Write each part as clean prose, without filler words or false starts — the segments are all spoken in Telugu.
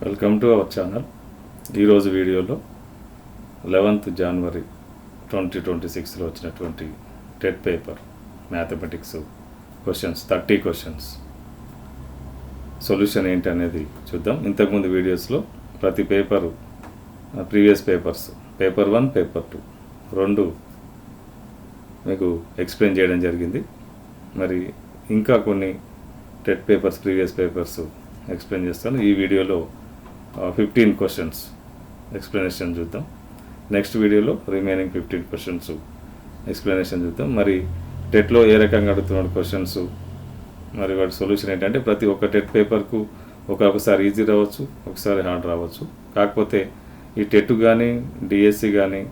Welcome to our channel. ఈరోజు వీడియోలో 11th January 2026లో వచ్చినటువంటి TET paper mathematics questions 30 questions solution ఏంటి అనేది చూద్దాం. ఇంతకుముందు వీడియోస్లో ప్రతి paper previous papers paper 1 paper 2 రెండు మీకు ఎక్స్ప్లెయిన్ చేయడం జరిగింది. మరి ఇంకా కొన్ని TET papers previous papers explain చేస్తాను. ఈ వీడియోలో 15 క్వశ్చన్స్ ఎక్స్ప్లెనేషన్ చూద్దాం. నెక్స్ట్ వీడియోలో రిమైనింగ్ 15 క్వశ్చన్స్ ఎక్స్ప్లెనేషన్ చూద్దాం. మరి టెట్లో ఏ రకంగా అడుగుతున్నాడు క్వశ్చన్స్, మరి వాటి సొల్యూషన్ ఏంటంటే ప్రతి ఒక్క టెట్ పేపర్కు ఒకసారి ఈజీ రావచ్చు, ఒకసారి హార్డ్ రావచ్చు. కాకపోతే ఈ టెట్ కానీ డిఎస్సి కానీ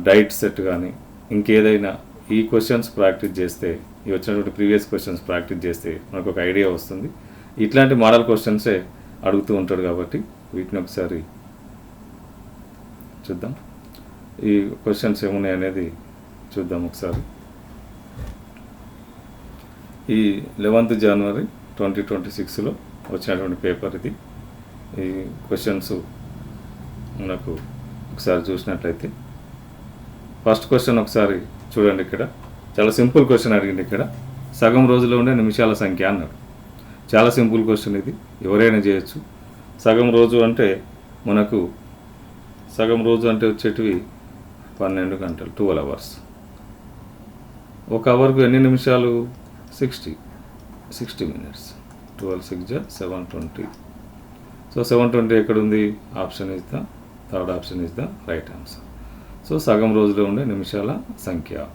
డైట్ సెట్ కానీ ఇంకేదైనా ఈ క్వశ్చన్స్ ప్రాక్టీస్ చేస్తే, ఈ వచ్చినటువంటి ప్రీవియస్ క్వశ్చన్స్ ప్రాక్టీస్ చేస్తే మనకు ఒక ఐడియా వస్తుంది. ఇట్లాంటి మోడల్ క్వశ్చన్సే అడుగుతూ ఉంటాడు కాబట్టి వీటిని ఒకసారి చూద్దాం. ఈ క్వశ్చన్స్ ఏమున్నాయి అనేది చూద్దాం ఒకసారి. ఈ 11th January 2026లో వచ్చినటువంటి పేపర్ ఇది. ఈ క్వశ్చన్స్ మనకు ఒకసారి చూసినట్లయితే ఫస్ట్ క్వశ్చన్ ఒకసారి చూడండి. ఇక్కడ చాలా సింపుల్ క్వశ్చన్ అడిగింది. ఇక్కడ సగం రోజులో ఉండే నిమిషాల సంఖ్య అన్నాడు. చాలా సింపుల్ క్వశ్చన్ ఇది, ఎవరైనా చేయొచ్చు. సగం రోజు అంటే మనకు సగం రోజు అంటే వచ్చేటివి 12 గంటలు, 12 hours. ఒక అవర్కు ఎన్ని నిమిషాలు? 60 minutes. 12 6 720. సో 720 ఎక్కడుంది? Option is the third option is the right answer. So సగం రోజులో ఉండే నిమిషాల సంఖ్య.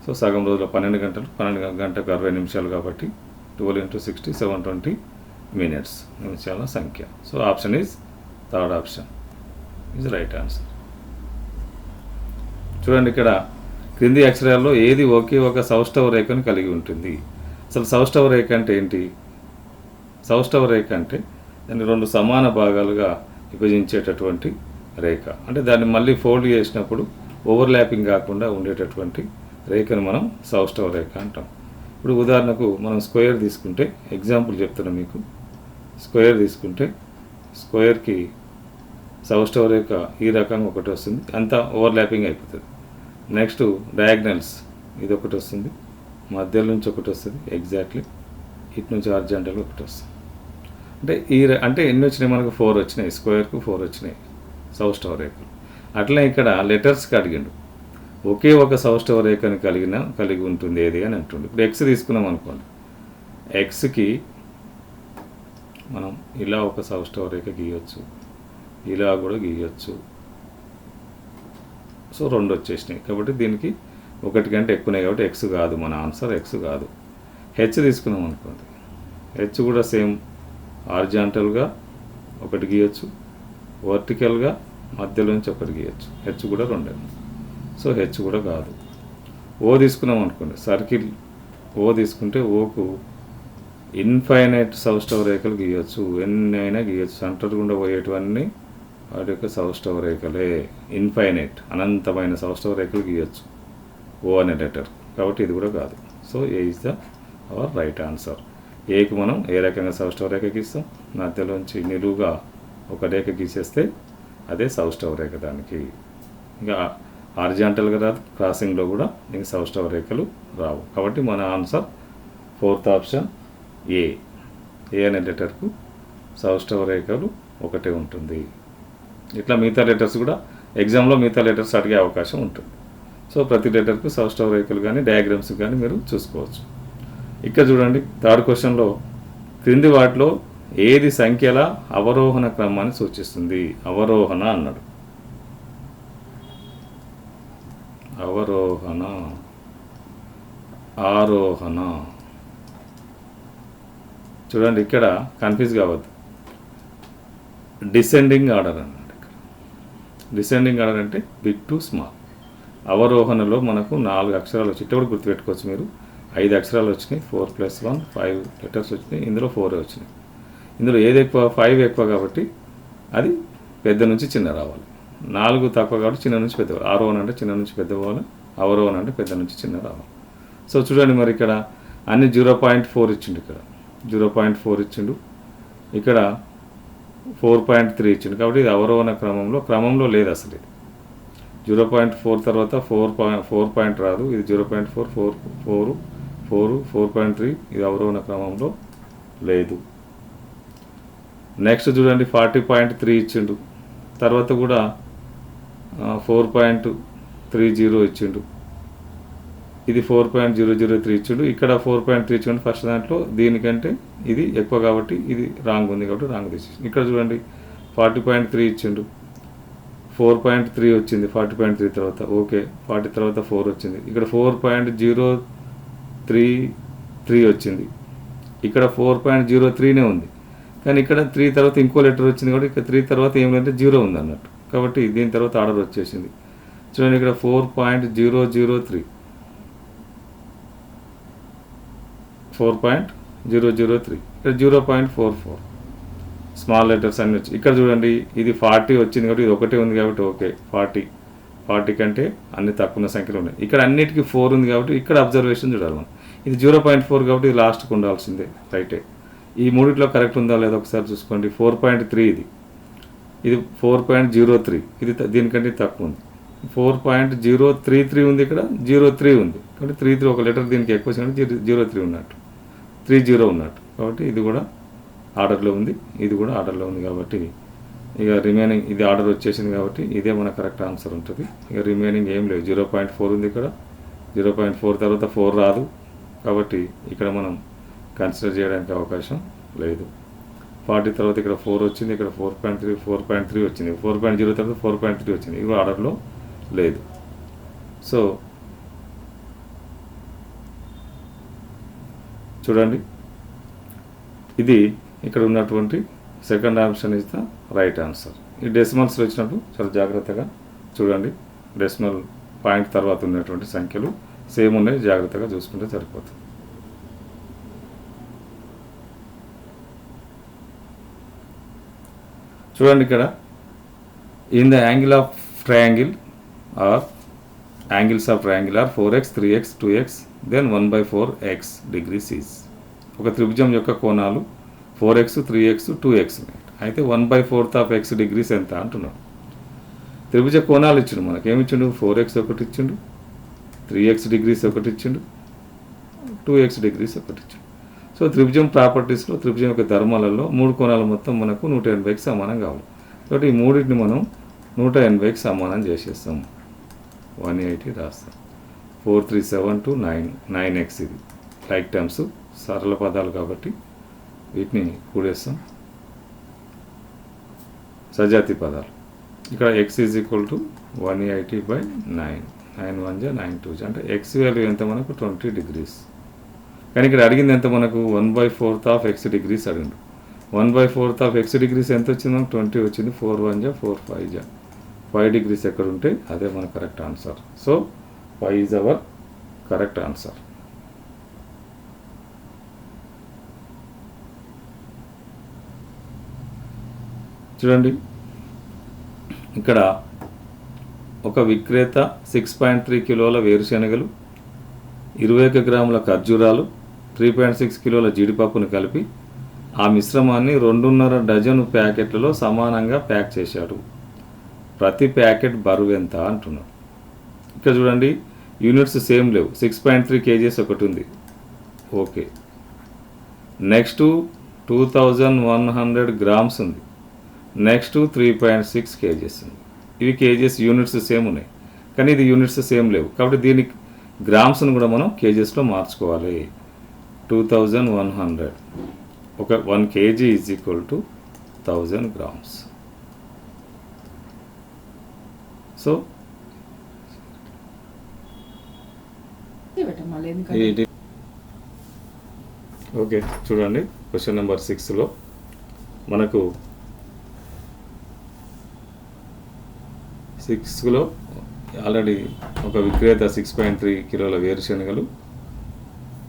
సో సగం రోజులో 12 గంటలు, 12 గంటకు 60 నిమిషాలు కాబట్టి 12 × 60 720 minutes నిమిషాల సంఖ్య. So option is third option is right answer. చూడండి, ఇక్కడ క్రింది అక్షరాల్లో ఏది ఒకే ఒక సౌష్ఠవ రేఖను కలిగి ఉంటుంది? అసలు సౌష్ఠవ రేఖ అంటే ఏంటి? సౌష్ఠవ రేఖ అంటే దాన్ని 2 సమాన భాగాలుగా విభజించేటటువంటి రేఖ. అంటే దాన్ని మళ్ళీ ఫోల్డ్ చేసినప్పుడు ఓవర్లాపింగ్ కాకుండా ఉండేటటువంటి రేఖను మనం సౌష్ఠవ రేఖ అంటాం. ఇప్పుడు ఉదాహరణకు మనం స్క్వేర్ తీసుకుంటే, ఎగ్జాంపుల్ చెప్తున్నా మీకు. స్క్వేర్ తీసుకుంటే స్క్వేర్కి సౌష్ఠవ రేఖ ఈ రకంగా ఒకటి వస్తుంది, అంతా ఓవర్లాపింగ్ అయిపోతుంది. నెక్స్ట్ డయాగ్నల్స్ ఇది ఒకటి వస్తుంది, మధ్యలో నుంచి ఒకటి వస్తుంది, ఎగ్జాక్ట్లీ ఇటు నుంచి హారిజాంటల్గా ఒకటి వస్తుంది. అంటే ఎన్ని వచ్చినాయి మనకు? 4 వచ్చినాయి. స్క్వేర్కు 4 వచ్చినాయి సౌష్ఠవ రేఖలు. అట్లా ఇక్కడ లెటర్స్కి అడిగిండు, ఒకే ఒక సౌష్ఠవ రేఖని కలిగి ఉంటుంది ఏది అని అంటుండే. ఇప్పుడు ఎక్స్ తీసుకున్నాం అనుకోండి. ఎక్స్కి మనం ఇలా ఒక సౌష్ఠవ రేఖ గీయొచ్చు, ఇలా కూడా గీయొచ్చు. సో 2 వచ్చేసినాయి కాబట్టి దీనికి 1 కంటే ఎక్కువనే కాబట్టి ఎక్స్ కాదు, మన ఆన్సర్ ఎక్స్ కాదు. హెచ్ తీసుకున్నాం అనుకోండి. హెచ్ కూడా సేమ్ హారిజాంటల్గా ఒకటి గీయొచ్చు, వర్టికల్గా మధ్యలోంచి ఒకటి గీయొచ్చు. హెచ్ కూడా 2. సో హెచ్ కూడా కాదు. ఓ తీసుకున్నాం అనుకోండి. సర్కిల్ ఓ తీసుకుంటే ఓకు ఇన్ఫైనైట్ సౌష్ఠవ రేఖలు గీయొచ్చు, ఎన్ని అయినా గీయొచ్చు. సెంటర్ గుండా పోయేటివన్నీ వాటి యొక్క సౌష్ఠవ రేఖలే. ఇన్ఫైనైట్ అనంతమైన సౌష్ఠవ రేఖలు గీయొచ్చు ఓ అనే లెటర్, కాబట్టి ఇది కూడా కాదు. So A is the our right answer. ఏకి మనం ఏ రకంగా సౌష్ఠవ రేఖ గీస్తాం? మధ్యలోంచి నిలువుగా ఒక రేఖ గీసేస్తే అదే సౌష్ఠవ రేఖ. దానికి ఇంకా హారిజాంటల్గా రాదు, క్రాసింగ్లో కూడా దీనికి సౌష్ఠవ రేఖలు రావు. కాబట్టి మన ఆన్సర్ 4th ఆప్షన్ ఏ. ఏ అనే లెటర్కు సౌష్ఠవ రేఖలు ఒకటే ఉంటుంది. ఇట్లా మిగతా లెటర్స్ కూడా ఎగ్జామ్లో మిగతా లెటర్స్ అడిగే అవకాశం ఉంటుంది. సో ప్రతి లెటర్కు సౌష్ఠవ రేఖలు కానీ డయాగ్రామ్స్ కానీ మీరు చూసుకోవచ్చు. ఇక్కడ చూడండి, థర్డ్ క్వశ్చన్లో క్రింది వాటిలో ఏది సంఖ్యల అవరోహణ క్రమాన్ని సూచిస్తుంది? అవరోహణ అన్నాడు. అవరోహణ, ఆరోహణ. చూడండి, ఇక్కడ కన్ఫ్యూజ్ కావద్దు. డిసెండింగ్ ఆర్డర్ అన్నాడు. ఇక్కడ డిసెండింగ్ ఆర్డర్ అంటే బిగ్ టు స్మాల్. అవరోహణలో మనకు 4 అక్షరాలు వచ్చి ఇటు గుర్తుపెట్టుకోవచ్చు మీరు. 5 అక్షరాలు వచ్చినాయి, 4 + 1 5 లెటర్స్ వచ్చినాయి. ఇందులో 4 వచ్చినాయి. ఇందులో ఏది ఎక్కువ? 5 ఎక్కువ కాబట్టి అది పెద్ద నుంచి చిన్న రావాలి. 4 తక్కువ కాబట్టి చిన్న నుంచి పెద్ద. ఆరోహణ అంటే చిన్న నుంచి పెద్ద పోవాలి, అవరోహణ అంటే పెద్ద నుంచి చిన్న రావాలి. సో చూడండి, మరి ఇక్కడ అన్ని 0.4 ఇచ్చిండు. ఇక్కడ 0.4 ఇచ్చిండు. ఇక్కడ 4.3 ఇచ్చిండు కాబట్టి ఇది అవరోహణ క్రమంలో లేదు అసలు. ఇది 0.4 తర్వాత 4 పాయింట్ రాదు, ఇది 0.4 4.3 ఇది అవరోహణ క్రమంలో లేదు. నెక్స్ట్ చూడండి 40.3 ఇచ్చిండు, తర్వాత కూడా 4.30 ఇచ్చిండు, ఇది 4.003 ఇచ్చిండు, ఇక్కడ 4.3 ఇచ్చిండు ఫస్ట్ దాంట్లో. దీనికంటే ఇది ఎక్కువ కాబట్టి ఇది రాంగ్ ఉంది కాబట్టి రాంగ్ తీసేసి. ఇక్కడ చూడండి 40.3 ఇచ్చిండు, 4.3 వచ్చింది 40.3 తర్వాత, ఓకే 40 తర్వాత 4 వచ్చింది, ఇక్కడ 4.033 వచ్చింది, ఇక్కడ 4.03నే ఉంది, కానీ ఇక్కడ 3 తర్వాత ఇంకో లెటర్ వచ్చింది కాబట్టి ఇక్కడ 3 తర్వాత ఏమిటంటే 0 ఉంది అన్నట్టు, కాబట్టి దీని తర్వాత ఆర్డర్ వచ్చేసింది. చూడండి ఇక్కడ 4.003 ఇక్కడ 0.44 స్మాల్ లెటర్స్ అన్నీ వచ్చి. ఇక్కడ చూడండి ఇది 40 వచ్చింది కాబట్టి ఇది ఒకటే ఉంది కాబట్టి ఓకే 40 కంటే అన్ని తక్కువ సంఖ్యలో ఉన్నాయి. ఇక్కడ అన్నిటికీ 4 ఉంది కాబట్టి ఇక్కడ అబ్జర్వేషన్ చూడాలి మనం. ఇది 0.4 కాబట్టి ఇది లాస్ట్కి ఉండాల్సిందే, రైటే. ఈ మూడిట్లో కరెక్ట్ ఉందా లేదా ఒకసారి చూసుకోండి. 4.3 ఇది 4.03 ఇది దీనికంటే తక్కువ ఉంది. 4.033 ఉంది, ఇక్కడ 03 ఉంది కాబట్టి 33 ఒక లెటర్ దీనికి ఎక్కువ వచ్చినట్టు 03 ఉన్నట్టు, 30 ఉన్నట్టు, కాబట్టి ఇది కూడా ఆర్డర్లో ఉంది, ఇది కూడా ఆర్డర్లో ఉంది. కాబట్టి ఇక రిమైనింగ్ ఇది ఆర్డర్ వచ్చేసింది కాబట్టి ఇదే మన కరెక్ట్ ఆన్సర్ ఉంటుంది. ఇక రిమైనింగ్ ఏం లేదు. 0.4 ఉంది, ఇక్కడ 0.4 తర్వాత 4 రాదు కాబట్టి ఇక్కడ మనం కన్సిడర్ చేయడానికి అవకాశం లేదు. 40 తర్వాత ఇక్కడ 4 వచ్చింది, ఇక్కడ 4.3 వచ్చింది, 4.0 తర్వాత 4.3 వచ్చింది, ఇవి ఆర్డర్లో లేదు. సో చూడండి ఇది ఇక్కడ ఉన్నటువంటి second option is the right answer. ఈ డెసిమల్స్లో వచ్చినప్పుడు చాలా జాగ్రత్తగా చూడండి. డెసిమల్ పాయింట్ తర్వాత ఉన్నటువంటి సంఖ్యలు సేమ్ ఉన్నాయి, జాగ్రత్తగా చూసుకుంటే సరిపోతుంది. చూడండి ఇక్కడ in the angle of triangle are angles of triangle are 4x 3x 2x then 1/4x degrees is. ఒక త్రిభుజం యొక్క కోణాలు 4x 3x 2x అయితే 1/4 డిగ్రీస్ ఎంత అంటున్నాడు. త్రిభుజ కోణాలు ఇచ్చిండు, మనకి ఏమి ఇచ్చిండు, 4x ఒకటి ఇచ్చిండు, 3x డిగ్రీస్ ఒకటి ఇచ్చిండు, 2x డిగ్రీస్ ఒకటి ఇచ్చిండు. సో త్రిభుజం ప్రాపర్టీస్లో త్రిభుజం యొక్క ధర్మాలలో 3 కోణాలు మొత్తం మనకు 180కి సమానం కావాలి. కాబట్టి ఈ మూడింటిని మనం 180కి సమానం చేసేస్తాం. 180 రాస్తాం. 4 3 7 2 9x ఇది లైక్ టర్మ్స్ సరళ పదాలు కాబట్టి వీటిని కూడేస్తాం. సజాతి పదాలు ఇక్కడ x ఈజ్ ఈక్వల్ టు 180/9 9 1 9 2 అంటే x వాల్యూ ఎంత మనకు 20 డిగ్రీస్. కానీ ఇక్కడ అడిగింది ఎంత మనకు 1/4 డిగ్రీస్ అడిగిండు. 1/4 డిగ్రీస్ ఎంత వచ్చింది మనకు 20 వచ్చింది. 4 1 4 5 5 డిగ్రీస్ ఎక్కడ ఉంటే అదే మన correct answer. So 5 is our correct answer. చూడండి ఇక్కడ ఒక విక్రేత 6.3 కిలోల వేరుశనగలు, 21 గ్రాముల ఖర్జూరాలు, 3.6 కిలోల జీడిపప్పును కలిపి ఆ మిశ్రమాన్ని 2.5 డజను ప్యాకెట్లలో సమానంగా ప్యాక్ చేశాడు. ప్రతి ప్యాకెట్ బరువు ఎంత అంటున్నాడు. ఇక్కడ చూడండి యూనిట్స్ సేమ్ లేవు. 6.3 kgs ఒకటి ఉంది, ఓకే. నెక్స్ట్ 2100 గ్రామ్స్ ఉంది, నెక్స్ట్ 3.6 kgs ఉంది. ఇవి కేజెస్ యూనిట్స్ సేమ్ ఉన్నాయి, కానీ ఇది యూనిట్స్ సేమ్ లేవు కాబట్టి దీనికి గ్రామ్స్ను కూడా మనం కేజెస్లో మార్చుకోవాలి. 2100 ఒక 1 kg is equal to 1000 grams. So okay చూడండి క్వశ్చన్ నెంబర్ 6లో మనకు 6లో ఆల్రెడీ ఒక విక్రేత 6.3 కిలోల వేరుశనగలు,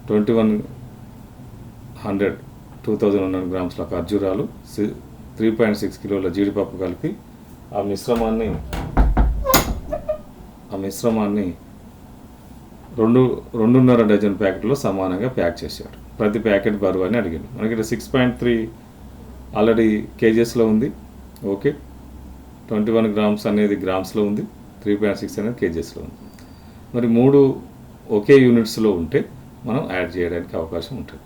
2100 గ్రామ్స్ల ఖర్జూరాలు, 3.6 కిలోల జీడిపప్పు కలిపి ఆ మిశ్రమాన్ని 2.5 డజన్ ప్యాకెట్లో సమానంగా ప్యాక్ చేశాడు. ప్రతి ప్యాకెట్ బరువు అని అడిగాడు. మనకి 6.3 ఆల్రెడీ కేజెస్లో ఉంది. ఓకే, 21 గ్రామ్స్ అనేది గ్రామ్స్లో ఉంది, 3.6 అనేది కేజెస్లో ఉంది. మరి 3 ఒకే యూనిట్స్లో ఉంటే మనం యాడ్ చేయడానికి అవకాశం ఉంటుంది.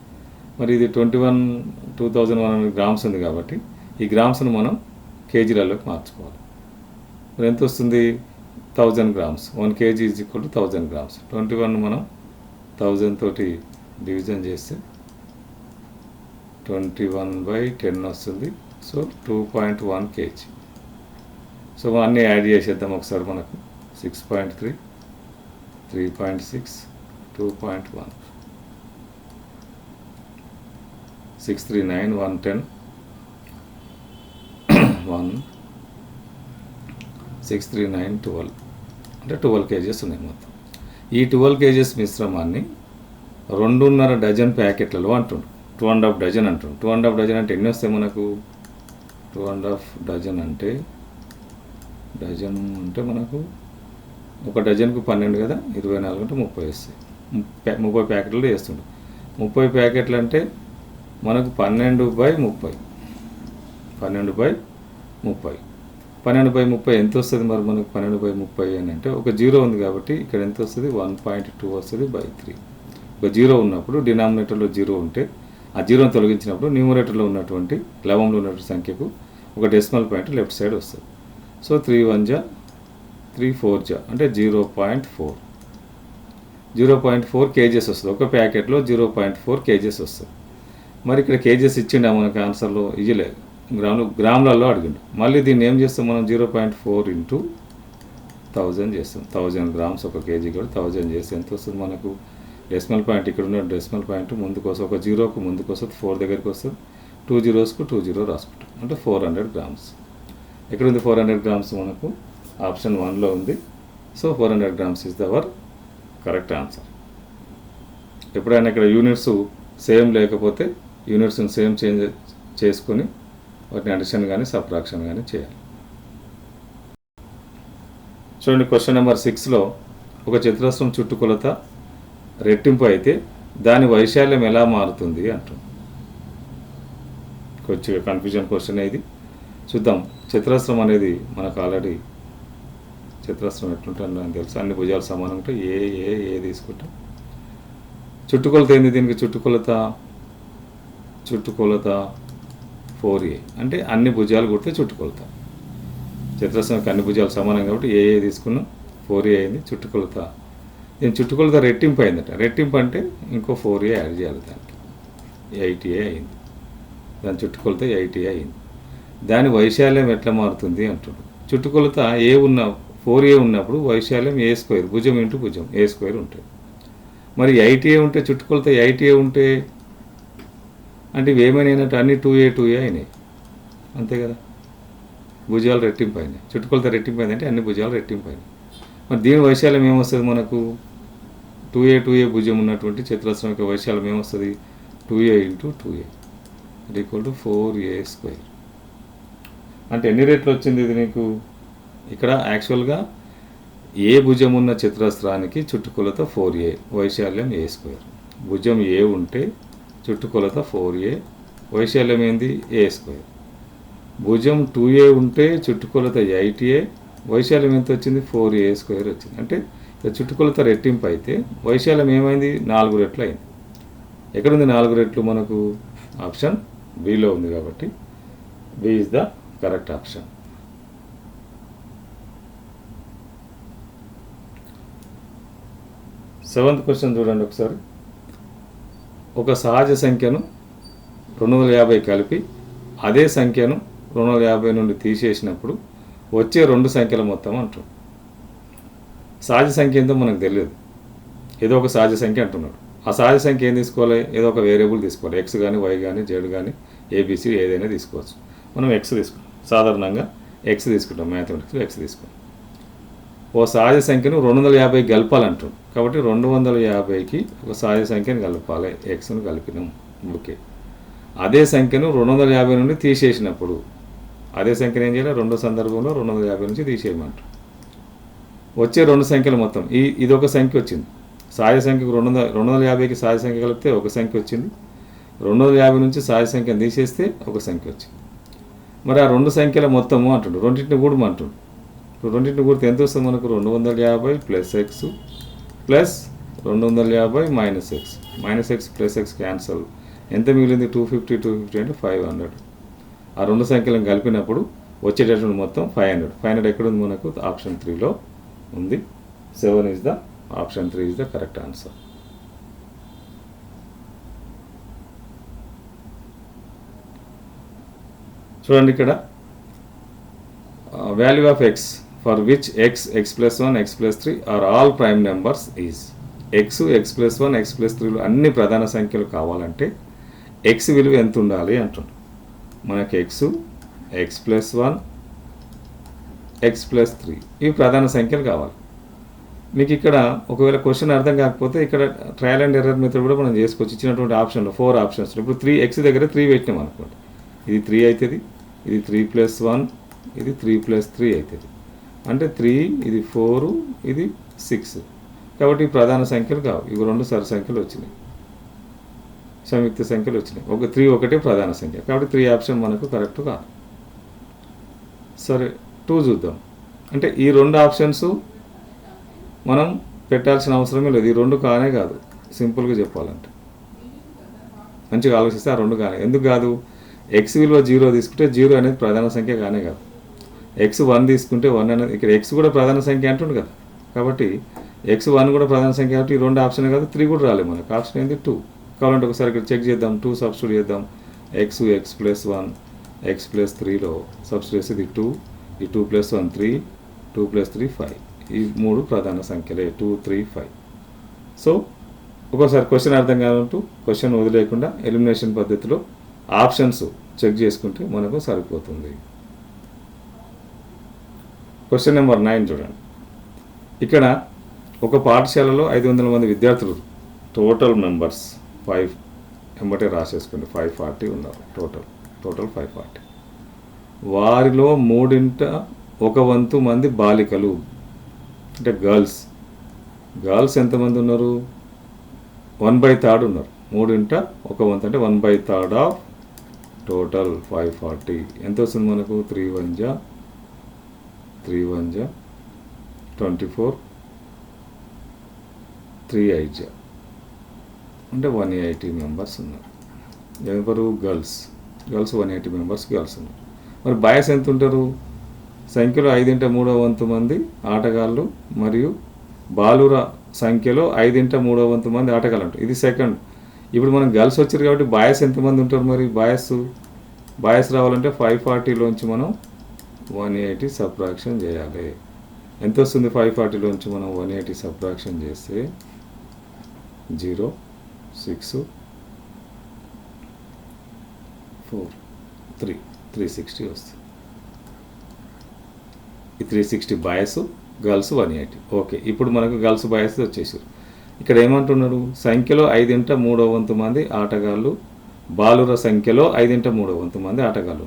మరి ఇది 21,100 గ్రామ్స్ ఉంది కాబట్టి ఈ గ్రామ్స్ను మనం కేజీలలోకి మార్చుకోవాలి. మరి ఎంత వస్తుంది? 1000 grams. 1 kg is equal to 1000 grams. 21 మనం 1000 తోటి డివిజన్ చేస్తే 21/10 వస్తుంది. So 2.1 kg. సో అన్నీ యాడ్ చేసేద్దాం ఒకసారి. మనకు 6.3, 3.6, 2.1, 639, 110, 1, 639, 12 అంటే 12 kgs ఉన్నాయి మొత్తం. ఈ 12 kgs మిశ్రమాన్ని 2.5 డజన్ ప్యాకెట్లలో అంటుండు. 2.5 డజన్ అంటుండు. 2.5 డజన్ అంటే ఎన్ని వస్తాయి మనకు? 2.5 డజన్ అంటే మనకు ఒక డజన్కు 12 కదా, 24 అంటే 30 వస్తాయి. 30 ప్యాకెట్లు వేస్తుండు. 30 ప్యాకెట్లు అంటే మనకు 12/30. 12/30. 12/30 ఎంత వస్తుంది మరి మనకు? 12/30 అని అంటే ఒక జీరో ఉంది కాబట్టి ఇక్కడ ఎంత వస్తుంది? 1.2 వస్తుంది బై 3. ఒక జీరో ఉన్నప్పుడు డినామినేటర్లో జీరో ఉంటే ఆ జీరోని తొలగించినప్పుడు న్యూమరేటర్లో ఉన్నటువంటి లవంలో ఉన్నటువంటి సంఖ్యకు ఒక డెసిమల్ పాయింట్ లెఫ్ట్ సైడ్ వస్తుంది. సో 3 1 జా 3 4 జా అంటే 0.4. 0.4 kgs వస్తుంది. ఒక ప్యాకెట్లో 0.4 kgs వస్తుంది. మరి ఇక్కడ కేజెస్ ఇచ్చిండా మనకు? ఆన్సర్లో ఇయ్యలేదు, గ్రాములలో అడిగిండు. మళ్ళీ దీన్ని ఏం చేస్తాం మనం? 0.4 ఇంటూ 1000 చేస్తాం. 1000 గ్రామ్స్ ఒక కేజీ కూడా 1000 చేస్తే ఎంత వస్తుంది మనకు? డెసిమల్ పాయింట్ ఇక్కడ ఉన్న డెసిమల్ పాయింట్ ముందుకు వస్తుంది, ఒక జీరోకు ముందుకు వస్తుంది, 4 దగ్గరికి వస్తుంది, 2 zeros-కు 2 0 రాసుకుంటాం అంటే 400 గ్రామ్స్. ఎక్కడ ఉంది 400 గ్రామ్స్? మనకు ఆప్షన్ 1లో ఉంది. So 400 grams is our correct answer. ఎప్పుడైనా ఇక్కడ యూనిట్స్ సేమ్ లేకపోతే యూనిట్స్ని సేమ్ చేంజ్ చేసుకొని వాటిని అడిషన్ కానీ సబ్ట్రాక్షన్ కానీ చేయాలి. చూడండి, క్వశ్చన్ నెంబర్ 6లో ఒక చతురస్రం చుట్టుకొలత రెట్టింపు అయితే దాని వైశాల్యం ఎలా మారుతుంది అంటుంది. కొంచెం కన్ఫ్యూజన్ క్వశ్చన్ ఇది. చూద్దాం. చతురస్రం అనేది మనకు ఆల్రెడీ చతురస్రం ఎట్లుంటుందో నాకు తెలుసు. అన్ని భుజాలు సమానం ఉంటాయి. ఏ తీసుకుంటాం. చుట్టుకొలత ఏంది? దీనికి చుట్టుకొలత 4a అంటే అన్ని భుజాలు కొడితే చుట్టుకొలత. చతురస్రానికి అన్ని భుజాలు సమానం కాబట్టి ఏ తీసుకున్నాం, 4a అయింది చుట్టుకొలత. దీని చుట్టుకొలత రెట్టింపు అయిందట. రెట్టింపు అంటే ఇంకో 4a యాడ్ చేయాలి, దానికి 8a అయింది. దాని చుట్టుకొలత 8a అయింది. దాని వైశాల్యం ఎట్లా మారుతుంది అంటున్నాడు. చుట్టుకొలత 4a ఉన్నప్పుడు వైశాల్యం a², భుజం ఇంటూ భుజం a² ఉంటుంది. మరి 8a ఉంటే చుట్టుకొలత 8a ఉంటే అంటే ఇవేమైనాయినట్టు అన్ని 2a అయినాయి, అంతే కదా. భుజాలు రెట్టింపు అయినాయి, చుట్టుకొలత రెట్టింపు అయిందంటే అన్ని భుజాలు రెట్టింపు అయినాయి. మరి దీని వైశాల్యం ఏమొస్తుంది మనకు? 2a భుజం ఉన్నటువంటి చతురస్రం యొక్క వైశాల్యం ఏమొస్తుంది? 2a into 2a equal to 4a². అంటే ఎన్ని రెట్లు వచ్చింది ఇది నీకు? ఇక్కడ యాక్చువల్గా ఏ భుజం ఉన్న చతురస్రానికి చుట్టుకొలత 4a, వైశాల్యం a². భుజం ఏ ఉంటే చుట్టుకొలత 4a, వైశాల్యం ఏంది? a². భుజం 2a ఉంటే చుట్టుకొలత 8a, వైశాల్యం ఎంత వచ్చింది? 4a² వచ్చింది. అంటే చుట్టుకొలత రెట్టింపు అయితే వైశాల్యం ఏమైంది? 4 రెట్లు అయింది. ఎక్కడుంది 4 రెట్లు? మనకు ఆప్షన్ బిలో ఉంది కాబట్టి B is the correct option. Seventh question చూడండి ఒకసారి. ఒక సహజ సంఖ్యను 250 కలిపి అదే సంఖ్యను 250 నుండి తీసేసినప్పుడు వచ్చే 2 సంఖ్యల మొత్తం అంటాడు. సహజ సంఖ్య ఏందో మనకు తెలియదు, ఏదో ఒక సహజ సంఖ్య అంటున్నాడు. ఆ సహజ సంఖ్య ఏం తీసుకోవాలి? ఏదో ఒక వేరియబుల్ తీసుకోవాలి. ఎక్స్ కానీ, వై కానీ, జెడ్ కానీ, ఏబిసి ఏదైనా తీసుకోవచ్చు. మనం ఎక్స్ తీసుకుంటాం. సాధారణంగా ఎక్స్ తీసుకుంటాం, మ్యాథమెటిక్స్లో ఎక్స్ తీసుకుంటాం. ఓ సహజ సంఖ్యను 250 కలపాలంటాడు. కాబట్టి 250కి ఒక సహజ సంఖ్యను కలపాలి, ఎక్స్ను కలిపినాం. ఓకే. అదే సంఖ్యను 250 నుండి తీసేసినప్పుడు అదే సంఖ్యను ఏం చేయాలి? రెండో సందర్భంలో 250 నుంచి తీసేయమంటారు. వచ్చే 2 సంఖ్యలు మొత్తం ఇదొక సంఖ్య వచ్చింది. సహజ సంఖ్యకు 250కి సహజ సంఖ్య కలిపితే ఒక సంఖ్య వచ్చింది. 250 నుంచి సహజ సంఖ్యను తీసేస్తే ఒక సంఖ్య వచ్చింది. మరి ఆ రెండు సంఖ్యల మొత్తము అంటుండు, రెండింటిని కూడము అంటుండు. ఇప్పుడు రెండింటిని కూడితే ఎంత వస్తుంది మనకు? 250 plus X plus 250 minus X. Minus X plus X cancel. ఎంత మిగిలింది? 250 250 అంటే 500. ఆ రెండు సంఖ్యలను కలిపినప్పుడు వచ్చేటటువంటి మొత్తం 500. 500 ఎక్కడుంది మనకు? ఆప్షన్ 3లో ఉంది. 7 is the option 3 is the correct answer. చూడండి ఇక్కడ value of x for which x plus 1 x plus 3 are all prime numbers is. X plus 1 x plus 3 అన్ని ప్రధాన సంఖ్యలు కావాలంటే ఎక్స్ విలువ ఎంత ఉండాలి అంటుండ్రు. మనకి ఎక్స్ ప్లస్ 1 ఎక్స్ ప్లస్ 3 ఇవి ప్రధాన సంఖ్యలు కావాలి. మీకు ఇక్కడ ఒకవేళ క్వశ్చన్ అర్థం కాకపోతే ఇక్కడ ట్రయల్ అండ్ ఎర్రర్ మెథడ్ కూడా మనం చేసుకోవచ్చు. ఇచ్చినటువంటి ఆప్షన్లో 4 ఆప్షన్స్. ఇప్పుడు 3 ఎక్స్ దగ్గర 3 పెట్టినాం అనుకోండి, ఇది 3 అవుతుంది, ఇది 3 ప్లస్ 1, ఇది 3 ప్లస్ 3 అవుతుంది. అంటే 3, ఇది 4, ఇది 6. కాబట్టి ప్రధాన సంఖ్యలు కావు. ఇవి రెండు సరి సంఖ్యలు వచ్చినాయి, సంయుక్త సంఖ్యలు వచ్చినాయి. 3 ఒకటే ప్రధాన సంఖ్య. కాబట్టి 3 ఆప్షన్ మనకు కరెక్ట్ కాదు. సరే 2 చూద్దాం. అంటే ఈ రెండు ఆప్షన్స్ మనం పెట్టాల్సిన అవసరమే లేదు. ఈ రెండు కానే కాదు. సింపుల్గా చెప్పాలంటే మంచిగా ఆలోచిస్తే ఆ రెండు కానే. ఎందుకు కాదు? ఎక్స్ విలువ 0 తీసుకుంటే 0 అనేది ప్రధాన సంఖ్య కానే కాదు. ఎక్స్ 1 తీసుకుంటే 1 అనేది, ఇక్కడ ఎక్స్ కూడా ప్రధాన సంఖ్య అంటుండు కదా. కాబట్టి ఎక్స్ 1 కూడా ప్రధాన సంఖ్య కాబట్టి ఈ రెండు ఆప్షన్ కాదు. 3 కూడా రాలేదు మనకు. ఆప్షన్ ఏంది? 2. కావాలంటే ఒకసారి ఇక్కడ చెక్ చేద్దాం. 2 సబ్స్టిట్యూట్ చేద్దాం. ఎక్స్ ప్లస్ 1 ఎక్స్ ప్లస్ 3లో సబ్స్టిట్యూట్ చేసి ఇది 2, ఈ 2 ప్లస్ 1 3, 2 ప్లస్ 3 5. ఈ 3 ప్రధాన సంఖ్యలే 2 3 5. సో ఒక్కోసారి క్వశ్చన్ అర్థం కావాలంటూ క్వశ్చన్ వదిలేయకుండా ఎలిమినేషన్ పద్ధతిలో ఆప్షన్స్ చెక్ చేసుకుంటే మనకు సరిపోతుంది. క్వశ్చన్ నెంబర్ 9 చూడండి. ఇక్కడ ఒక పాఠశాలలో 500 మంది విద్యార్థులు, టోటల్ మెంబర్స్ 5 ఎంబటే రాసేసుకోండి. 540 ఉన్నారు టోటల్ 540. వారిలో 3/1 మంది బాలికలు, అంటే గర్ల్స్ ఎంతమంది ఉన్నారు? 1/3 ఉన్నారు. 3/1 అంటే 1/3 ఆఫ్ టోటల్ 540. ఎంత వస్తుంది మనకు? 3 1 జా 24, 3 8 జా అంటే 180 మెంబర్స్ ఉన్నారు. ఎవరు? గర్ల్స్ 180 మెంబర్స్ గర్ల్స్ ఉన్నారు. మరి బాయ్స్ ఎంత ఉంటారు? సంఖ్యలో 5/3 మంది ఆటగాళ్ళు మరియు బాలుర సంఖ్యలో 5/3 మంది ఆటగాళ్ళు ఉంటారు. ఇది సెకండ్. ఇప్పుడు మనం గర్ల్స్ వచ్చారు కాబట్టి బాయ్స్ ఎంతమంది ఉంటారు? మరి బాయ్స్ రావాలంటే 540లోంచి మనం 180 సబ్ట్రాక్షన్ చేయాలి. ఎంత వస్తుంది? 540లోంచి మనం 180 సబ్ట్రాక్షన్ చేస్తే 0 6 4 3 360 వస్తుంది. ఈ 360 బాయ్స్, గర్ల్స్ 180. ఓకే, ఇప్పుడు మనకు గర్ల్స్ బాయ్స్ వచ్చేసారు. ఇక్కడ ఏమంటున్నాడు? సంఖ్యలో 5/3 మంది ఆటగాళ్ళు, బాలుర సంఖ్యలో 5/3 మంది ఆటగాళ్ళు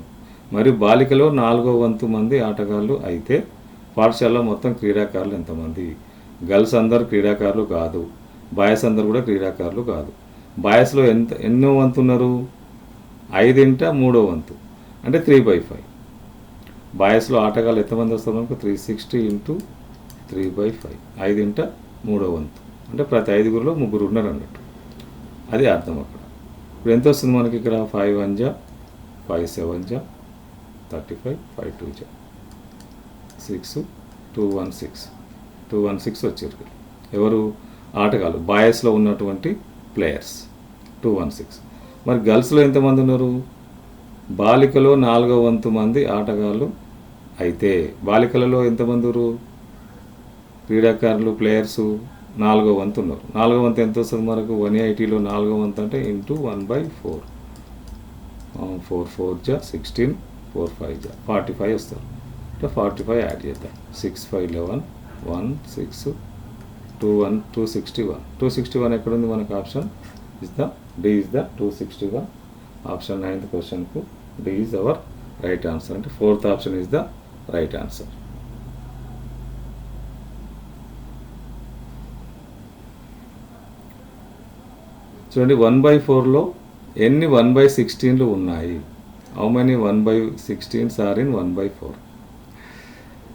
మరియు బాలికలో 4/4 మంది ఆటగాళ్ళు అయితే పాఠశాలలో మొత్తం క్రీడాకారులు ఎంతమంది? గర్ల్స్ అందరూ క్రీడాకారులు కాదు, బాయ్స్ అందరూ కూడా క్రీడాకారులు కాదు. బాయ్స్లో ఎన్నో వంతు ఉన్నారు? 5/3 అంటే 3/5. బాయ్స్లో ఆటగాళ్ళు ఎంతమంది వస్తారు మనకు? 360 × 3/5. 5/3 అంటే ప్రతి 5గురిలో 3 ఉన్నారు అన్నట్టు. అది అర్థం అక్కడ. ఇప్పుడు ఎంత వస్తుంది మనకి? ఇక్కడ 5 1 జా 5 7 జా 35, 5 2 జా 6, 216 వచ్చారు. ఎవరు? ఆటగాళ్ళు, బాయ్స్లో ఉన్నటువంటి ప్లేయర్స్ 216. మరి గర్ల్స్లో ఎంతమంది ఉన్నారు? బాలికలో 4/4 మంది ఆటగాళ్ళు అయితే బాలికలలో ఎంతమంది ఉన్నారు? క్రీడాకారులు, ప్లేయర్సు 4/4 ఉన్నారు. 4/4 ఎంత వస్తుంది మనకు? 180లో 4/4 అంటే ఇంటూ 1/4. 4 4 జా 16, 4 5 జా 45 వస్తారు. అంటే 45 యాడ్ చేద్దాం. 6 5 11 1 6 2 1 261. 261 ఎక్కడుంది మనకు? ఆప్షన్ D is the 261. ఆప్షన్ 9th క్వశ్చన్కు D is our right answer. అంటే 4th ఆప్షన్ is the రైట్ ఆన్సర్. చూడండి, 1/4లో ఎన్ని 1/16 ఉన్నాయి? How many 1/16 are in 1/4?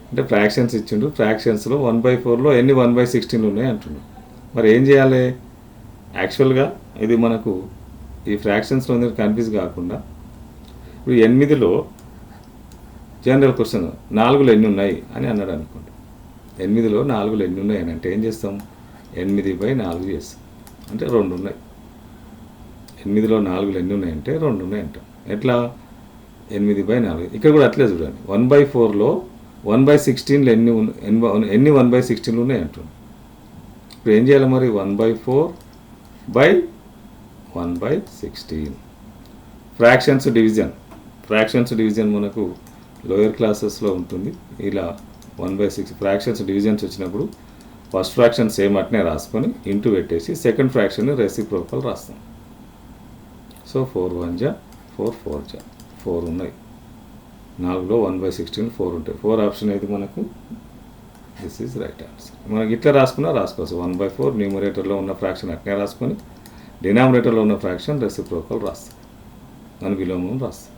అంటే ఫ్రాక్షన్స్ ఇచ్చిండు, ఫ్రాక్షన్స్లో 1/4లో ఎన్ని 1/16 ఉన్నాయి అంటున్నాడు. మరి ఏం చేయాలి? యాక్చువల్గా ఇది మనకు ఈ ఫ్రాక్షన్స్లో కన్ఫ్యూజ్ కాకుండా, ఇప్పుడు 8లో జనరల్ క్వశ్చన్ 4లో ఎన్ని ఉన్నాయి అని అన్నాడు అనుకోండి. 8లో 4లో ఎన్ని ఉన్నాయి అని అంటే ఏం చేస్తాం? 8/4 చేస్తాం, అంటే 2 ఉన్నాయి. 8లో 4లో ఎన్ని ఉన్నాయంటే 2 ఉన్నాయి అంటాం. ఎట్లా? 8/4. ఇక్కడ కూడా అట్లే చూడండి, 1/4లో 1/16లో ఎన్ని 1/16 ఉన్నాయి అంటున్నాం. ఇప్పుడు ఏం చేయాలి మరి? 1/4/1/16. ఫ్రాక్షన్స్ డివిజన్ మనకు లోయర్ క్లాసెస్లో ఉంటుంది. ఇలా 1/6 ఫ్రాక్షన్స్ డివిజన్స్ వచ్చినప్పుడు ఫస్ట్ ఫ్రాక్షన్ సేమ్ అట్నే రాసుకొని ఇంటూ పెట్టేసి సెకండ్ ఫ్రాక్షన్ రెసిప్రోకల్ రాస్తాం. సో 4 1 జా 4 4 జా 4 ఉన్నాయి. 4లో 1/16 4 ఉంటాయి. 4 ఆప్షన్ అయితే మనకు దిస్ ఈజ్ రైట్ ఆన్సర్. మనకి ఇట్లా రాసుకున్నా రాసుకోవచ్చు. 1/4 న్యూమరేటర్లో ఉన్న ఫ్రాక్షన్ అట్నే రాసుకొని డినామినేటర్లో ఉన్న ఫ్రాక్షన్ రెసిప్రోకల్ రాస్తాం, దాని విలోమం రాస్తాం.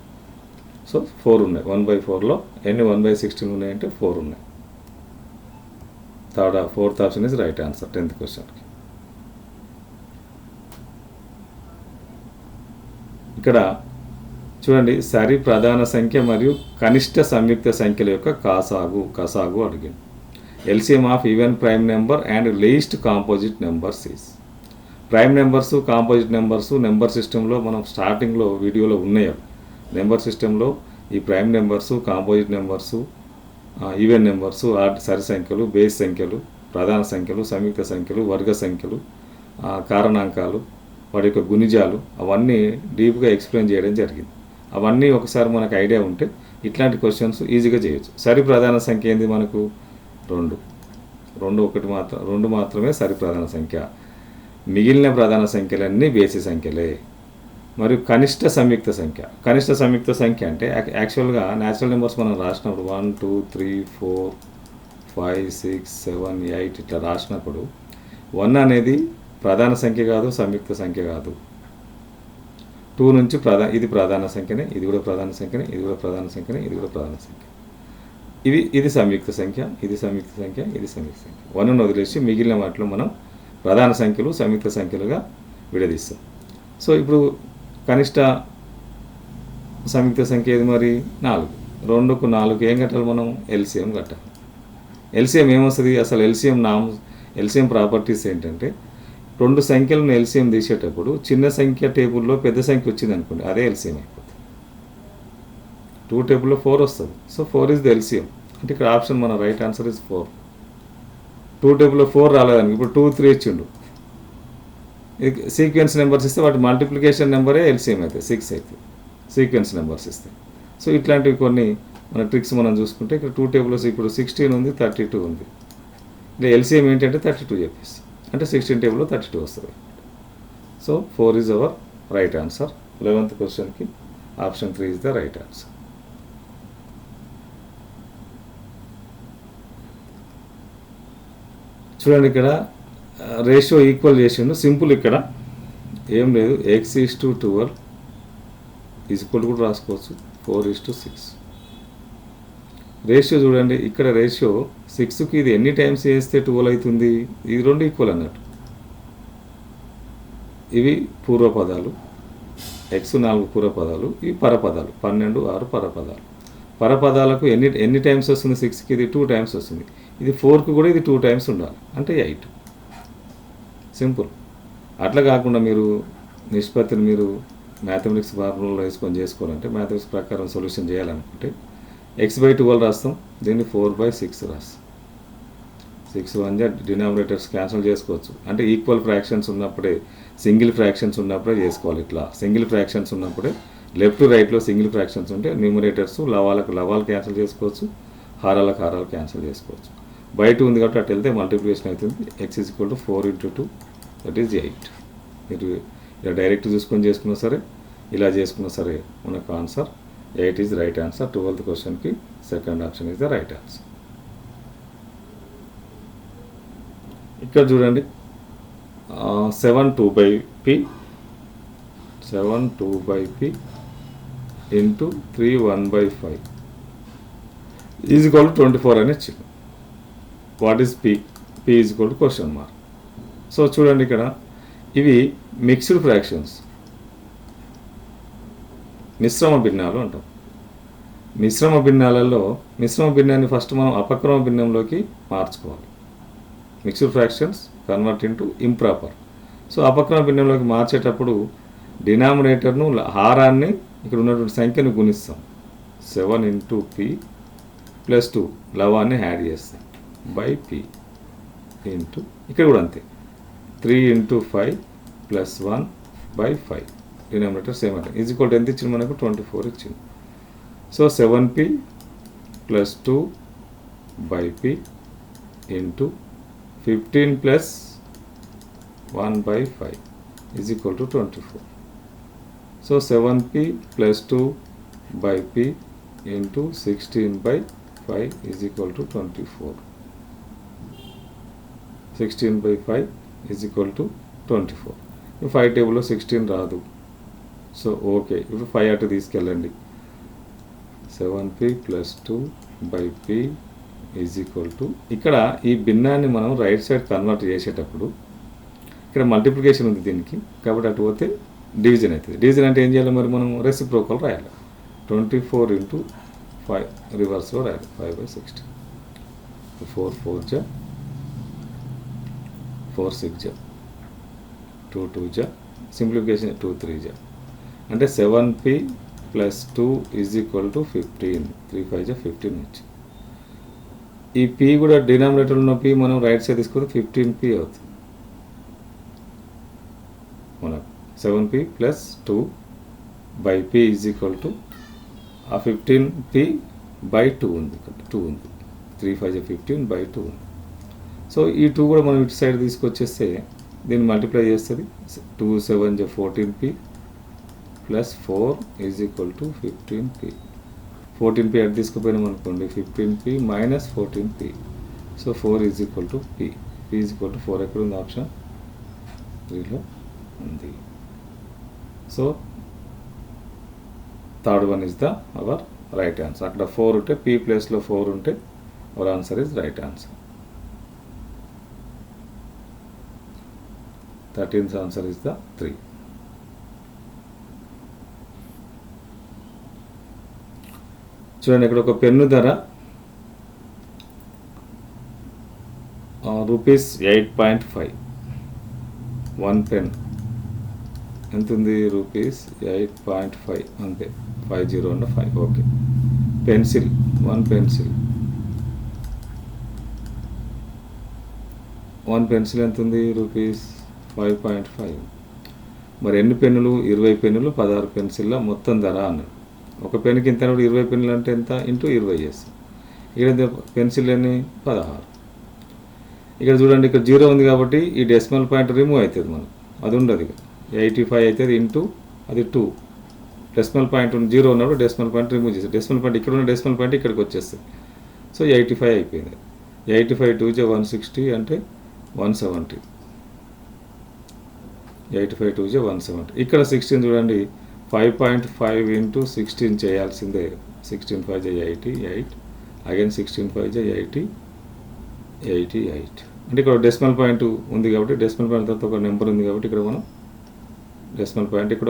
సో 4 ఉన్నాయి. 1/4లో ఎన్ని 1/16 ఉన్నాయంటే 4 ఉన్నాయి. Fourth option is right answer 10th క్వశ్చన్కి. ఇక్కడ చూడండి, సరి ప్రధాన సంఖ్య మరియు కనిష్ట సంయుక్త సంఖ్యల యొక్క కసాగు అడిగింది. LCM of even prime number and least composite numbers is. Prime numbers, composite numbers number సిస్టంలో మనం స్టార్టింగ్లో వీడియోలో ఉన్నాయి. నెంబర్ సిస్టంలో ఈ prime numbers, composite numbers, even numbers, సరి సంఖ్యలు, బేస్ సంఖ్యలు, ప్రధాన సంఖ్యలు, సంయుక్త సంఖ్యలు, వర్గ సంఖ్యలు, కారణాంకాలు, వాటి యొక్క గుణిజాలు అవన్నీ డీప్గా ఎక్స్ప్లెయిన్ చేయడం జరిగింది. అవన్నీ ఒకసారి మనకు ఐడియా ఉంటే ఇట్లాంటి క్వశ్చన్స్ ఈజీగా చేయొచ్చు. సరి ప్రధాన సంఖ్య ఏంది మనకు? 2 మాత్రమే సరి ప్రధాన సంఖ్య. మిగిలిన ప్రధాన సంఖ్యలన్నీ బేసి సంఖ్యలే. మరియు కనిష్ట సంయుక్త సంఖ్య అంటే యాక్చువల్గా న్యాచురల్ నెంబర్స్ మనం రాసినప్పుడు 1 2 3 4 5 6 7 8 ఇట్లా రాసినప్పుడు 1 అనేది ప్రధాన సంఖ్య కాదు, సంయుక్త సంఖ్య కాదు. 2 నుంచి ఇది ప్రధాన సంఖ్యనే, ఇది కూడా ప్రధాన సంఖ్యనే, ఇది కూడా ప్రధాన సంఖ్యనే, ఇది కూడా ప్రధాన సంఖ్య. ఇది సంయుక్త సంఖ్య, ఇది సంయుక్త సంఖ్య, ఇది సంయుక్త సంఖ్య. 1ను వదిలేసి మిగిలిన వాటిలో మనం ప్రధాన సంఖ్యలు, సంయుక్త సంఖ్యలుగా విడదీస్తాం. సో ఇప్పుడు కనిష్ట సంయుక్త సంఖ్య ఏది మరి? 4. 2కు 4 ఏం కట్టాలి మనం? ఎల్సిఎం కట్టాలి. ఎల్సిఎం ఏమొస్తుంది? అసలు ఎల్సిఎం ప్రాపర్టీస్ ఏంటంటే, 2 సంఖ్యలను ఎల్సిఎం తీసేటప్పుడు చిన్న సంఖ్య టేబుల్లో పెద్ద సంఖ్య వచ్చింది అనుకోండి, అదే ఎల్సిఎం అయిపోతుంది. 2 టేబుల్లో 4 వస్తుంది. So 4 is the LCM. అంటే ఇక్కడ ఆప్షన్ మన రైట్ ఆన్సర్ ఇస్ 4. 2 టేబుల్లో 4 రాలేదానికి ఇప్పుడు 2 3 ఇచ్చిండు. సీక్వెన్స్ నెంబర్స్ ఇస్తే వాటి మల్టిప్లికేషన్ నెంబరే ఎల్సిఎం అయితే 6 అయితే సీక్వెన్స్ నెంబర్స్ ఇస్తే. సో ఇట్లాంటివి కొన్ని మన ట్రిక్స్ మనం చూసుకుంటే ఇక్కడ 2 టేబుల్స్ ఇప్పుడు 16 ఉంది, 32 ఉంది. ఇలా ఎల్సిఎం ఏంటంటే 32 చెప్పేసి, అంటే 16 టేబుల్లో 32 వస్తుంది. So 4 is our right answer. 11th క్వశ్చన్కి option 3 is the right answer. చూడండి, ఇక్కడ రేషియో ఈక్వల్ చేసిండు. సింపుల్, ఇక్కడ ఏం లేదు. x:12 ఈక్వల్ కూడా రాసుకోవచ్చు 4:6. రేషియో చూడండి, ఇక్కడ రేషియో 6కి ఇది ఎన్ని టైమ్స్ చేస్తే 12 అవుతుంది? ఇది 2 ఈక్వల్ అన్నట్టు. ఇవి పూర్వపదాలు, x 4 పూర్వపదాలు, ఇవి పరపదాలు 12 6 పరపదాలు. పరపదాలకు ఎన్ని టైమ్స్ వస్తుంది? 6కి ఇది 2 టైమ్స్ వస్తుంది. ఇది 4కి కూడా ఇది 2 టైమ్స్ ఉండాలి, అంటే 8. సింపుల్. అట్లా కాకుండా మీరు నిష్పత్తిని మీరు మ్యాథమెటిక్స్ ఫార్ములాలో వేసుకొని చేసుకోవాలంటే, మ్యాథమెటిక్స్ ప్రకారం సొల్యూషన్ చేయాలనుకుంటే x/12 రాస్తాం, దీన్ని 4/6 రాస్తాం. 6 1 డినామినేటర్స్ క్యాన్సిల్ చేసుకోవచ్చు. అంటే ఈక్వల్ ఫ్రాక్షన్స్ ఉన్నప్పుడే, సింగిల్ ఫ్రాక్షన్స్ ఉన్నప్పుడే చేసుకోవాలి. ఇట్లా సింగిల్ ఫ్రాక్షన్స్ ఉన్నప్పుడే లెఫ్ట్ రైట్లో సింగిల్ ఫ్రాక్షన్స్ ఉంటే న్యూమరేటర్స్ లవాలు క్యాన్సిల్ చేసుకోవచ్చు, హారాలకు హారాలు క్యాన్సిల్ చేసుకోవచ్చు. బయట ఉంది కాబట్టి అటు వెళ్తే మల్టిప్లికేషన్ అవుతుంది. x = 4 × 2 that is 8. మీరు ఇలా డైరెక్ట్ చూసుకొని చేసుకున్నా సరే, ఇలా చేసుకున్నా సరే మనకు answer 8 is right answer. 12th క్వశ్చన్కి second option is the right answer. ఇక్కడ చూడండి, 7 2/p 7 2 by p into 3 1 by 5 is equal to 24 అని ఇచ్చింది. What is P? P is equal to question mark. So చూడండి ఇక్కడ ఇవి మిక్స్డ్ ఫ్రాక్షన్స్, మిశ్రమ భిన్నాలు అంటాం. మిశ్రమ భిన్నాలలో మిశ్రమ భిన్నాన్ని ఫస్ట్ మనం అపక్రమ భిన్నంలోకి మార్చుకోవాలి. Mixed fractions convert into improper. So అపక్రమ భిన్నంలోకి మార్చేటప్పుడు డినామినేటర్ను హారాన్ని ఇక్కడ ఉన్నటువంటి సంఖ్యను గుణిస్తాం. 7 ఇంటూ పి ప్లస్ 2 లవాన్ని యాడ్ చేస్తాం బై పి ఇంటూ ఇక్కడ కూడా అంతే 3 into 5 plus 1 by 5 denominator same అంటే ఈజ్ ఈక్వల్ టు ఎంత ఇచ్చింది మనకు 24 ఇచ్చింది. So 7p plus 2 by p into 15 plus 1 by 5 is equal to 24. So 7p plus 2 by p into 16 by 5 is equal to 24. 16 by 5 is equal to 24. 5 టేబుల్లో 16 రాదు. సో ఓకే, ఇప్పుడు 5 అటు తీసుకెళ్ళండి. 7p plus 2 by P is equal to ఇక్కడ ఈ భిన్నాన్ని మనం రైట్ సైడ్ కన్వర్ట్ చేసేటప్పుడు ఇక్కడ మల్టిప్లికేషన్ ఉంది దీనికి, కాబట్టి అటు పోతే డివిజన్ అవుతుంది. డివిజన్ అంటే ఏం చేయాలి మరి మనం రెసిప్రోకల్ రాయాలి. 24 ఇంటూ 5 రివర్స్లో రాయాలి 5 బై 16. 4 4 జా 4 6 జా 2 2 జా సింప్లిఫికేషన్ 2 3 జా అంటే 7p plus 2 is equal to 15. 3 5 జా 15 వచ్చింది. ఈ p కూడా డినామినేటర్ ఉన్న p మనం రైట్ సైడ్ తీసుకుంటే 15p అవుతుంది మనకు. 7p plus 2 by p is equal to ఆ 15p బై 2 ఉంది, 2 ఉంది. 3 5 జా 15 బై 2 ఉంది. సో ఈ 2 కూడా మనం ఇటు సైడ్ తీసుకొచ్చేస్తే దీన్ని మల్టిప్లై చేస్తుంది. 2 7 జా 14p plus 4 is equal to 15p. 14p అటు తీసుకుపోయినాం అనుకోండి 15p minus 14p. So 4 is equal to p. p is equal to 4 ఎక్కడ ఉంది? ఆప్షన్ 3లో ఉంది. So third one is the our right answer. అక్కడ 4 ఉంటే p ప్లేస్లో 4 ఉంటే our answer is right answer. 13th answer is the 3. చూడండి ఇక్కడ ఒక పెన్ను ధర రూపీస్ 8.5. 1 పెన్ ఎంత ఉంది? రూపీస్ 8.5 అంతే. 50 ఉన్న 5 ఓకే. పెన్సిల్ 1 పెన్సిల్ 1 పెన్సిల్ ఎంత ఉంది? రూపీస్ 5.5. మరి ఎన్ని పెన్నులు? 20 పెన్నులు 16 పెన్సిల్ల మొత్తం ధర అన్నాడు. ఒక పెన్నుకి ఇంత 20 పెన్నులు అంటే ఎంత? ఇంటూ 20 చేస్తాం. ఇక్కడ పెన్సిల్ ఎన్ని? 16. ఇక్కడ చూడండి ఇక్కడ 0 ఉంది కాబట్టి ఈ డెసిమల్ పాయింట్ రిమూవ్ అవుతుంది మనకు, అది ఉండదు. ఇక 85 అవుతుంది ఇంటూ అది 2. డెసిమల్ పాయింట్ 0 ఉన్నప్పుడు డెసిమల్ పాయింట్ రిమూవ్ చేస్తాం. డెసిమల్ పాయింట్ ఇక్కడ ఉన్న డెసిమల్ పాయింట్ ఇక్కడికి వచ్చేస్తుంది. సో 85 అయిపోయింది. 85 2 జా 160 అంటే 170. 85 2 జా 170. ఇక్కడ 16 చూడండి 5.5 ఇంటూ 16 చేయాల్సిందే. 16 5 జా 88. అగైన్ 16 5 జా 88. అంటే ఇక్కడ డెసిమల్ పాయింట్ ఉంది కాబట్టి డెసిమల్ పాయింట్ తర్వాత ఒక నెంబర్ ఉంది కాబట్టి ఇక్కడ మనం డెసిమల్ పాయింట్ ఇక్కడ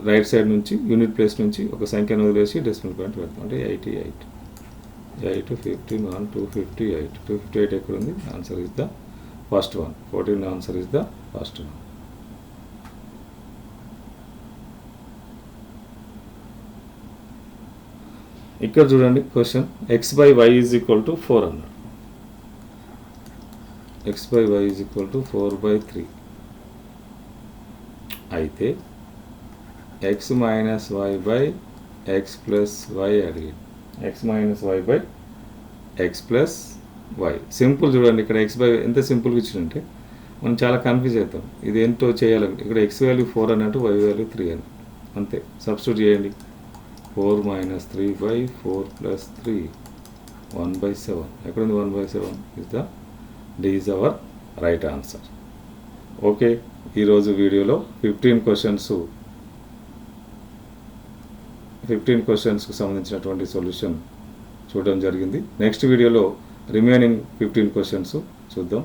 రైట్ సైడ్ నుంచి యూనిట్ ప్లేస్ నుంచి ఒక సంఖ్యను వదిలేసి డెసిమల్ పాయింట్ పెడతాం. అంటే 88. 8 15 1 258. 258 ఎక్కడ ఉంది? Answer is the first one. 14 answer is the first one. ఇక్కడ చూడండి question x by y is equal to 4 అన్నాడు. x by y is equal to 4/3 అయితే x minus y by x plus y అడిగింది. x minus y by x plus y simple. చూడండి ఇక్కడ x బై ఎంత సింపుల్గా ఇచ్చిందంటే మనం చాలా కన్ఫ్యూజ్ అవుతాం. ఇది ఏంటో చేయాలి. ఇక్కడ x వాల్యూ 4 అన్నట్టు y వాల్యూ 3 అని అంతే. సబ్స్టిట్యూట్ చేయండి. 4 మైనస్ 3 బై 4 ప్లస్ 3 1/7. ఎక్కడుంది 1/7? Is the D is our right answer. Okay. ఈరోజు వీడియోలో 15 క్వశ్చన్స్కు సంబంధించినటువంటి సొల్యూషన్ చూడడం జరిగింది. నెక్స్ట్ వీడియోలో రిమైనింగ్ 15 క్వశ్చన్స్ చూద్దాం.